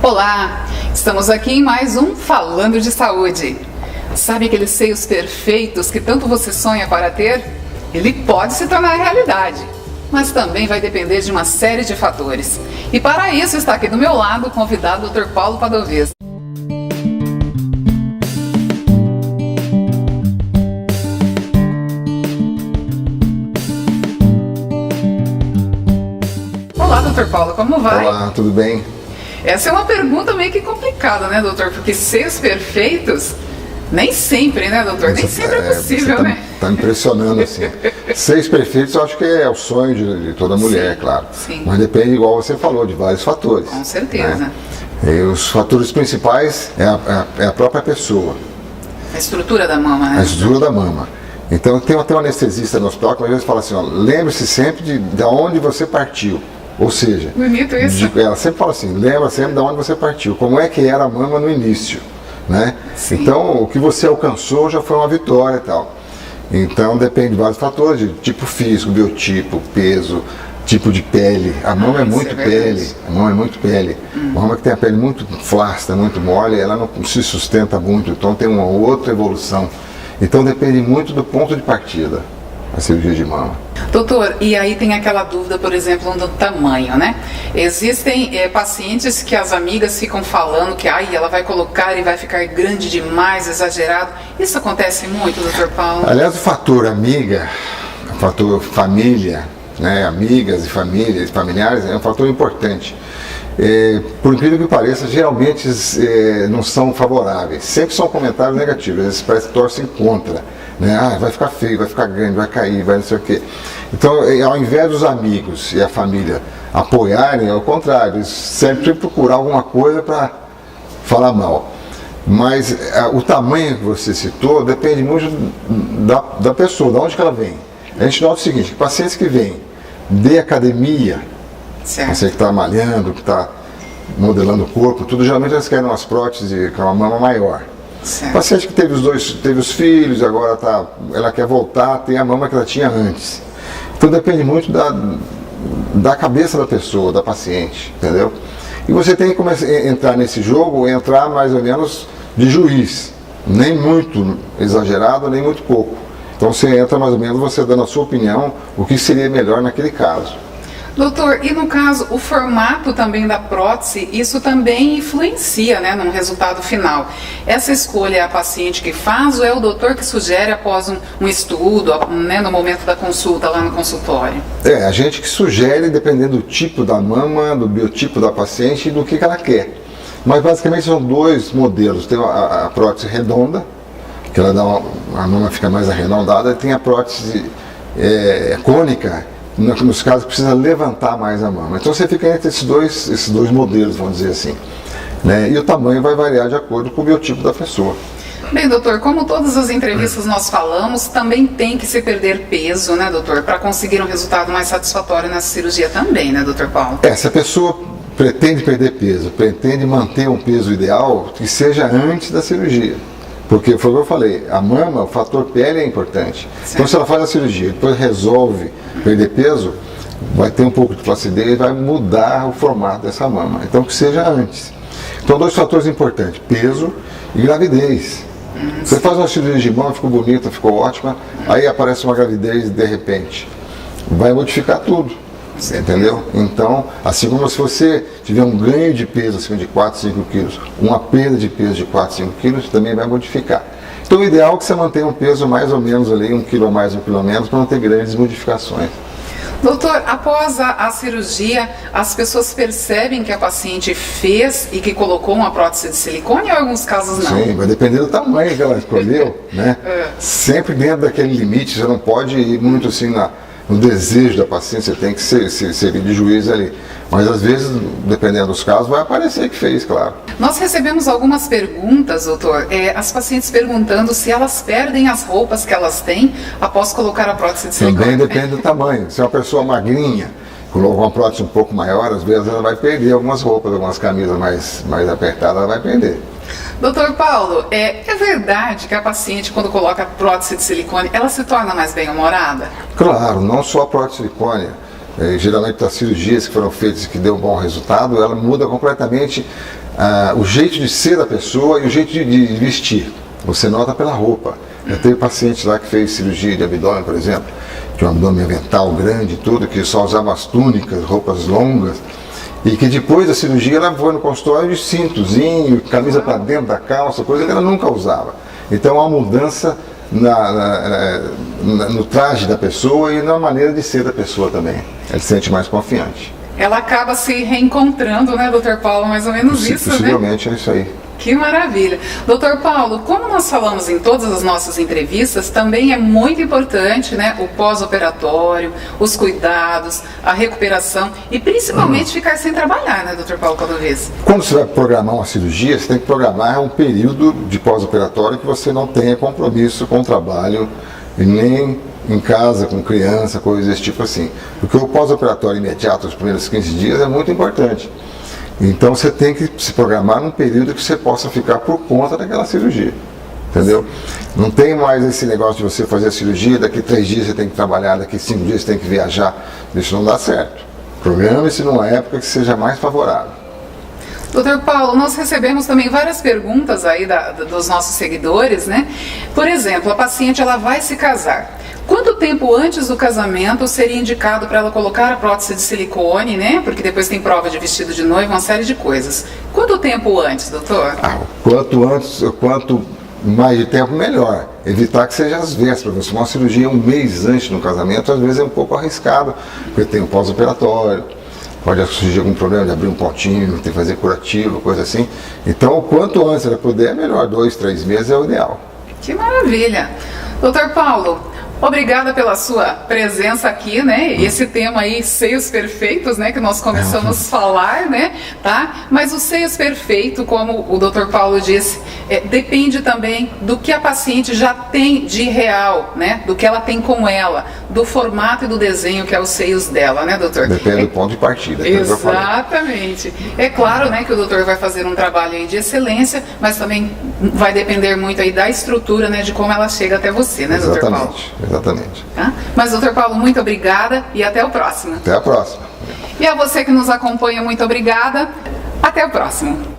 Olá, estamos aqui em mais um Falando de Saúde. Sabe aqueles seios perfeitos que tanto você sonha para ter? Ele pode se tornar realidade, mas também vai depender de uma série de fatores. E para isso está aqui do meu lado o convidado Dr. Paulo Padovese. Olá, Dr. Paulo, como vai? Olá, tudo bem? Essa é uma pergunta meio que complicada, né, doutor? Porque seios perfeitos, nem sempre, né, doutor? Nem sempre é possível, né? Tá me impressionando, assim. Seios perfeitos eu acho que é o sonho de toda mulher, Sim, claro. sim. Mas depende, igual você falou, de vários fatores. Com certeza. Né? E os fatores principais é a própria pessoa, A estrutura da mama, né? a estrutura da mama. Então tem até um anestesista no hospital que às vezes fala assim, ó, lembre-se sempre de onde você partiu. Ou seja, Bonito isso. ela sempre fala assim, lembra sempre de onde você partiu, como é que era a mama no início, né? Sim. Então, o que você alcançou já foi uma vitória e tal. Então, depende de vários fatores, de tipo físico, biotipo, peso, tipo de pele. A mama é isso muito é verdade. pele, a mama é muito pele. Uma mama que tem a pele muito flácida, muito mole, ela não se sustenta muito, então tem uma outra evolução. Então, depende muito do ponto de partida, a cirurgia de mama. Doutor, e aí tem aquela dúvida, por exemplo, do tamanho, né? Existem pacientes que as amigas ficam falando que ela vai colocar e vai ficar grande demais, exagerado. Isso acontece muito, doutor Paulo? Aliás, o fator amiga, o fator família, né, amigas e famílias, familiares, é um fator importante. Por incrível que pareça, geralmente não são favoráveis, sempre são comentários negativos, eles parecem que torcem contra, né? Vai ficar feio, vai ficar grande, vai cair, vai não sei o quê. Então, ao invés dos amigos e a família apoiarem, ao contrário, eles sempre procurar alguma coisa para falar mal. Mas o tamanho que você citou depende muito da pessoa, de onde que ela vem. A gente nota o seguinte, que pacientes que vêm de academia, Certo. você que está malhando, que está modelando o corpo, tudo, geralmente eles querem umas próteses com uma mama maior. Certo. Paciente que teve os filhos, agora ela quer voltar a ter a mama que ela tinha antes. Então depende muito da cabeça da pessoa, da paciente, entendeu? E você tem que entrar nesse jogo, entrar mais ou menos de juiz, nem muito exagerado, nem muito pouco. Então você entra mais ou menos você dando a sua opinião, o que seria melhor naquele caso. Doutor, e no caso, o formato também da prótese, isso também influencia, né, no resultado final. Essa escolha é a paciente que faz ou é o doutor que sugere após um estudo, né, no momento da consulta, lá no consultório? A gente que sugere, dependendo do tipo da mama, do biotipo da paciente e do que ela quer. Mas basicamente são dois modelos. Tem a prótese redonda, que ela a mama fica mais arredondada, e tem a prótese cônica, nos casos que precisa levantar mais a mama. Então você fica entre esses dois modelos, vamos dizer assim, né? E o tamanho vai variar de acordo com o biotipo da pessoa. Bem, doutor, como todas as entrevistas nós falamos, também tem que se perder peso, né, doutor, para conseguir um resultado mais satisfatório nessa cirurgia também, né, doutor Paulo? Se a pessoa pretende perder peso, pretende manter um peso ideal, que seja antes da cirurgia. Porque foi o que eu falei, a mama, o fator pele é importante. Certo. Então se ela faz a cirurgia e depois resolve perder peso, vai ter um pouco de flacidez e vai mudar o formato dessa mama. Então que seja antes. Então dois fatores importantes, peso e gravidez. Você faz uma cirurgia de mama, ficou bonita, ficou ótima, aí aparece uma gravidez de repente. Vai modificar tudo. Entendeu? Então, assim como se você tiver um ganho de peso acima de 4, 5 quilos, uma perda de peso de 4, 5 quilos, também vai modificar. Então, o ideal é que você mantenha um peso mais ou menos ali, 1 quilo a mais, 1 quilo a menos, para não ter grandes modificações. Doutor, após a cirurgia, as pessoas percebem que a paciente fez e que colocou uma prótese de silicone ou em alguns casos não? Sim, vai depender do tamanho que ela escolheu, né? Sempre dentro daquele limite, você não pode ir muito assim no desejo da paciente, você tem que servir de juiz ali. Mas às vezes, dependendo dos casos, vai aparecer que fez, claro. Nós recebemos algumas perguntas, doutor, as pacientes perguntando se elas perdem as roupas que elas têm após colocar a prótese de silicone. Também depende do tamanho. Se é uma pessoa magrinha, colocou uma prótese um pouco maior, às vezes ela vai perder algumas roupas, algumas camisas mais apertadas, ela vai perder. Doutor Paulo, é verdade que a paciente, quando coloca a prótese de silicone, ela se torna mais bem-humorada? Claro, não só a prótese de silicone. Geralmente as cirurgias que foram feitas e que deu um bom resultado, ela muda completamente o jeito de ser da pessoa e o jeito de vestir. Você nota pela roupa. Eu tenho paciente lá que fez cirurgia de abdômen, por exemplo, tinha um abdômen avental grande e tudo, que só usava as túnicas, roupas longas, e que depois da cirurgia ela foi no consultório de cintozinho, camisa para dentro da calça, coisa que ela nunca usava. Então há uma mudança no traje da pessoa e na maneira de ser da pessoa também. Ela se sente mais confiante. Ela acaba se reencontrando, né, Dr. Paulo? Mais ou menos isso, possivelmente, né? É isso aí. Que maravilha. Dr. Paulo, como nós falamos em todas as nossas entrevistas, também é muito importante, né, o pós-operatório, os cuidados, a recuperação e principalmente ficar sem trabalhar, né, Dr. Paulo Cordovez? Quando você vai programar uma cirurgia, você tem que programar um período de pós-operatório que você não tenha compromisso com o trabalho e nem em casa, com criança, coisas desse tipo assim. Porque o pós-operatório imediato, os primeiros 15 dias, é muito importante. Então você tem que se programar num período que você possa ficar por conta daquela cirurgia, entendeu? Não tem mais esse negócio de você fazer a cirurgia, daqui 3 dias você tem que trabalhar, daqui 5 dias você tem que viajar. Isso não dá certo. Programe-se numa época que seja mais favorável. Dr. Paulo, nós recebemos também várias perguntas aí dos nossos seguidores, né? Por exemplo, a paciente ela vai se casar. Quanto tempo antes do casamento seria indicado para ela colocar a prótese de silicone, né? Porque depois tem prova de vestido de noiva, uma série de coisas. Quanto tempo antes, doutor? Quanto antes, quanto mais de tempo, melhor. Evitar que seja às vésperas. Uma cirurgia 1 mês antes do casamento, às vezes é um pouco arriscado, porque tem o pós-operatório, pode surgir algum problema de abrir um potinho, tem que fazer curativo, coisa assim. Então, o quanto antes ela puder, melhor. 2, 3 meses é o ideal. Que maravilha! Doutor Paulo, obrigada pela sua presença aqui, né? Esse tema aí, seios perfeitos, né? Que nós começamos a falar, né? Tá? Mas os seios perfeitos, como o Dr. Paulo disse, depende também do que a paciente já tem de real, né? Do que ela tem com ela, do formato e do desenho que é os seios dela, né, doutor? Depende do ponto de partida. Exatamente. É claro, né, que o doutor vai fazer um trabalho aí de excelência, mas também vai depender muito aí da estrutura, né, de como ela chega até você, né, doutor Paulo? Exatamente. Tá? Mas, doutor Paulo, muito obrigada e até o próximo. Até a próxima. E a você que nos acompanha, muito obrigada. Até o próximo.